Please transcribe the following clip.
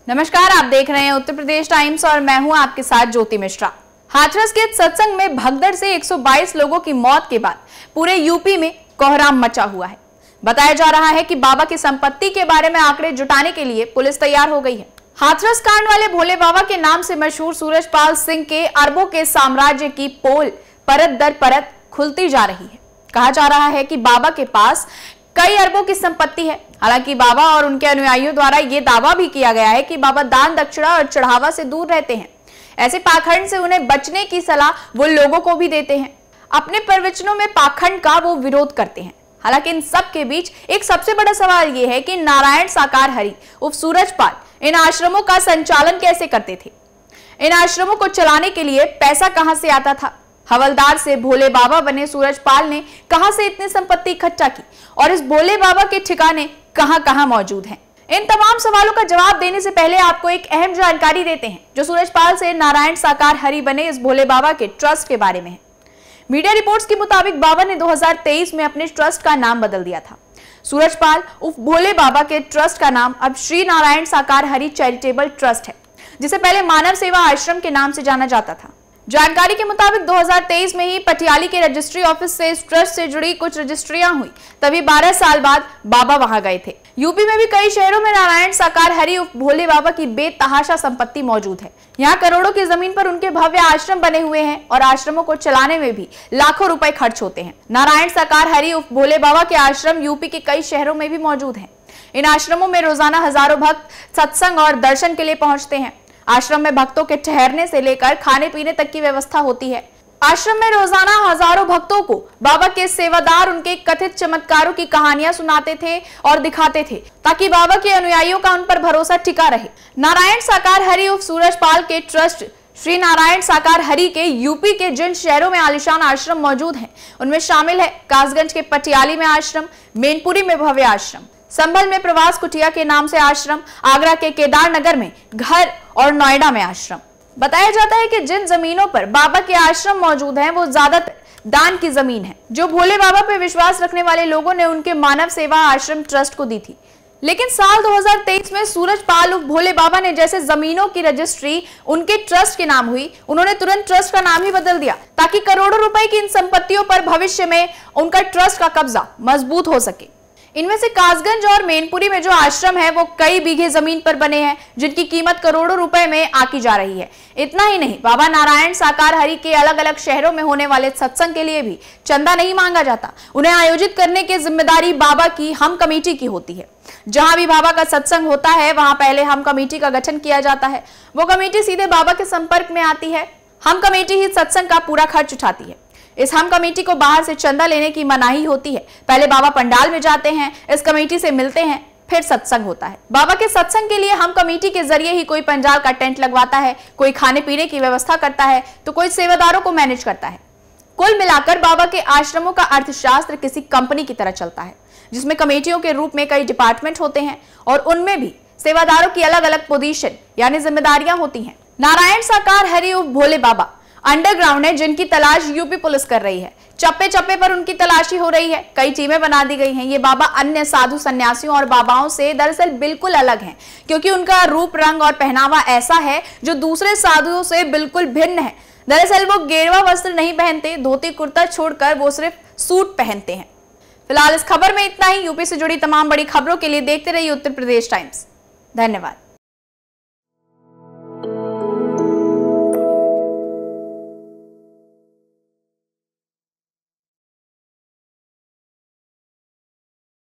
नमस्कार, आप देख रहे हैं उत्तर प्रदेश टाइम्स और मैं हूं आपके साथ ज्योति मिश्रा। हाथरस के सत्संग में भगदड़ से 122 लोगों की मौत के बाद पूरे यूपी में कोहराम मचा हुआ है। बताया जा रहा है कि बाबा की संपत्ति के बारे में आंकड़े जुटाने के लिए पुलिस तैयार हो गई है। हाथरस कांड वाले भोले बाबा के नाम से मशहूर सूरजपाल सिंह के अरबों के साम्राज्य की पोल परत दर परत खुलती जा रही है। कहा जा रहा है कि बाबा के पास कई अरबों की संपत्ति है। हालांकि बाबा और उनके अनुयायियों द्वारा यह दावा भी किया गया है कि बाबा दान दक्षिणा और चढ़ावा से दूर रहते हैं। ऐसे पाखंड से उन्हें बचने की सलाह वो लोगों को भी देते हैं। अपने प्रवचनों में पाखंड का वो विरोध करते हैं। हालांकि इन सब के बीच एक सबसे बड़ा सवाल यह है कि नारायण साकार हरि उर्फ सूरजपाल इन आश्रमों का संचालन कैसे करते थे। इन आश्रमों को चलाने के लिए पैसा कहां से आता था। हवलदार से भोले बाबा बने सूरजपाल ने कहां से इतनी संपत्ति इकट्ठा की और इस भोले बाबा के ठिकाने कहां कहां मौजूद हैं। इन तमाम सवालों का जवाब देने से पहले आपको एक अहम जानकारी देते हैं जो सूरजपाल से नारायण साकार हरि बने इस भोले बाबा के ट्रस्ट के बारे में है। मीडिया रिपोर्ट्स के मुताबिक बाबा ने 2023 में अपने ट्रस्ट का नाम बदल दिया था। सूरजपाल उर्फ भोले बाबा के ट्रस्ट का नाम अब श्री नारायण साकार हरि चैरिटेबल ट्रस्ट है, जिसे पहले मानव सेवा आश्रम के नाम से जाना जाता था। जानकारी के मुताबिक 2023 में ही पटियाली के रजिस्ट्री ऑफिस से इस ट्रस्ट से जुड़ी कुछ रजिस्ट्रियां हुई, तभी 12 साल बाद बाबा वहां गए थे। यूपी में भी कई शहरों में नारायण साकार हरि उर्फ भोले बाबा की बेतहाशा संपत्ति मौजूद है। यहाँ करोड़ों की जमीन पर उनके भव्य आश्रम बने हुए हैं और आश्रमों को चलाने में भी लाखों रुपए खर्च होते हैं। नारायण साकार हरि उर्फ भोले बाबा के आश्रम यूपी के कई शहरों में भी मौजूद हैं। इन आश्रमों में रोजाना हजारों भक्त सत्संग और दर्शन के लिए पहुंचते हैं। आश्रम में भक्तों के ठहरने से लेकर खाने पीने तक की व्यवस्था होती है। आश्रम में रोजाना हजारों भक्तों को बाबा के सेवादार उनके कथित चमत्कारों की कहानियां सुनाते थे और दिखाते थे ताकि बाबा के अनुयायियों का उन पर भरोसा टिका रहे। नारायण साकार हरि उर्फ सूरजपाल के ट्रस्ट श्री नारायण साकार हरि के यूपी के जिन शहरों में आलीशान आश्रम मौजूद हैं उनमें शामिल है कासगंज के पटियाली में आश्रम, मैनपुरी में भव्य आश्रम, संभल में प्रवास कुटिया के नाम से आश्रम, आगरा के केदारनगर में घर और नोएडा में आश्रम। बताया जाता है कि जिन जमीनों पर बाबा के आश्रम मौजूद हैं वो ज्यादातर दान की जमीन है जो भोले बाबा पर विश्वास रखने वाले लोगों ने उनके मानव सेवा आश्रम ट्रस्ट को दी थी। लेकिन साल 2023 में सूरजपाल उर्फ भोले बाबा ने जैसे जमीनों की रजिस्ट्री उनके ट्रस्ट के नाम हुई, उन्होंने तुरंत ट्रस्ट का नाम ही बदल दिया ताकि करोड़ों रुपए की इन संपत्तियों पर भविष्य में उनका ट्रस्ट का कब्जा मजबूत हो सके। इनमें से कासगंज और मैनपुरी में जो आश्रम है वो कई बीघे जमीन पर बने हैं जिनकी कीमत करोड़ों रुपए में आकी जा रही है। इतना ही नहीं, बाबा नारायण साकार हरि के अलग अलग शहरों में होने वाले सत्संग के लिए भी चंदा नहीं मांगा जाता। उन्हें आयोजित करने की जिम्मेदारी बाबा की हम कमेटी की होती है। जहां भी बाबा का सत्संग होता है वहां पहले हम कमेटी का गठन किया जाता है। वो कमेटी सीधे बाबा के संपर्क में आती है। हम कमेटी ही सत्संग का पूरा खर्च उठाती है। इस हम कमेटी को बाहर से चंदा लेने की मनाही होती है। पहले बाबा पंडाल में जाते हैं, इस कमेटी से मिलते हैं, फिर सत्संग होता है। बाबा के सत्संग के लिए हम कमेटी के जरिए ही कोई पंडाल का टेंट लगवाता है, कोई खाने पीने की व्यवस्था करता है तो कोई सेवादारों को मैनेज करता है। कुल मिलाकर बाबा के आश्रमों का अर्थशास्त्र किसी कंपनी की तरह चलता है जिसमें कमेटियों के रूप में कई डिपार्टमेंट होते हैं और उनमें भी सेवादारों की अलग अलग पोजीशन यानी जिम्मेदारियां होती हैं। नारायण साकार हरि उर्फ भोले बाबा अंडरग्राउंड है जिनकी तलाश यूपी पुलिस कर रही है। चप्पे चप्पे पर उनकी तलाशी हो रही है। कई टीमें बना दी गई हैं। ये बाबा अन्य साधु सन्यासियों और बाबाओं से दरअसल बिल्कुल अलग हैं क्योंकि उनका रूप रंग और पहनावा ऐसा है जो दूसरे साधुओं से बिल्कुल भिन्न है। दरअसल वो गेरुआ वस्त्र नहीं पहनते, धोती कुर्ता छोड़कर वो सिर्फ सूट पहनते हैं। फिलहाल इस खबर में इतना ही। यूपी से जुड़ी तमाम बड़ी खबरों के लिए देखते रहिए उत्तर प्रदेश टाइम्स। धन्यवाद।